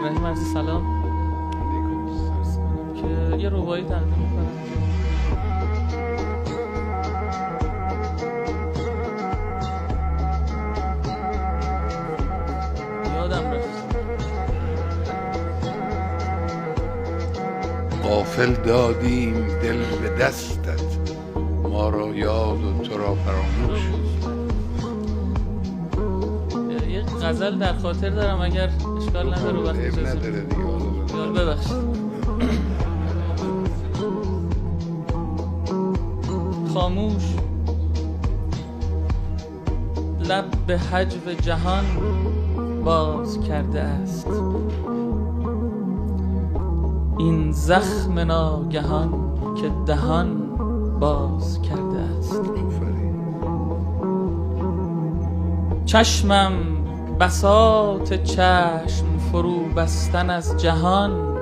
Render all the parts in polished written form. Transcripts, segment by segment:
الرحیم. عرض سلام که یه رباعی تقدیم می‌کنم. یادم رفت. غافل دادیم دل به دستت، ما را یاد و تو را فراموش. یه غزل در خاطر دارم اگر اشکال نداره وقتی عیب اجازه نداره بدید. دیگه. یار ببخشید. خاموش لب به حجو جهان باز کرده است، این زخم ناگهان که دهان باز کرده است. چشمم بساط چشم فرو بستن از جهان،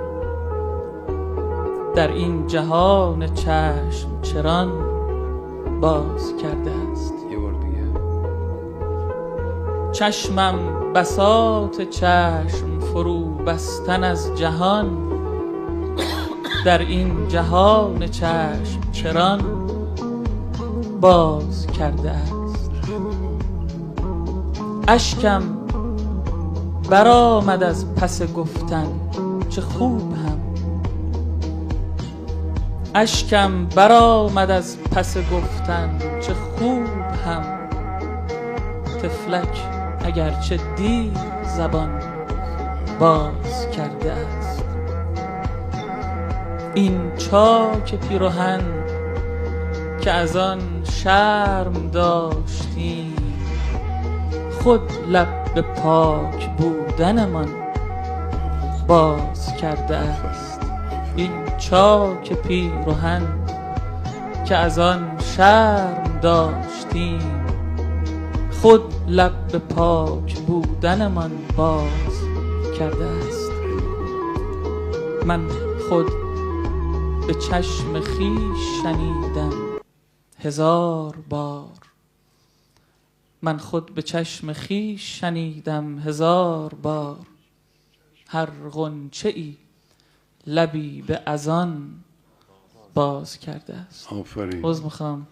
در این جهان چشم چران باز کرده است. یه بار دیگه. چشمم بساط چشم فرو بستن از جهان، در این جهان چشم چران باز کرده است. اشکم برآمد از پس گفتن چه خوب هم، اشکم برآمد از پس گفتن چه خوب هم، طفلک اگرچه دیر زبان باز کرده است. این چاک پیراهن که از آن شرم داشتیم، خود لب به پاک بودنمان باز کرده است. این چاک پیراهن که از آن شرم داشتیم، خود لب به پاک بودنمان باز کرده است. من خود به چشم خویش شنیدم هزار بار، من خود به چشم خویش شنیدم هزار بار، هر غنچه ای لبی به اذان باز کرده است. آفرین. عذر میخوام.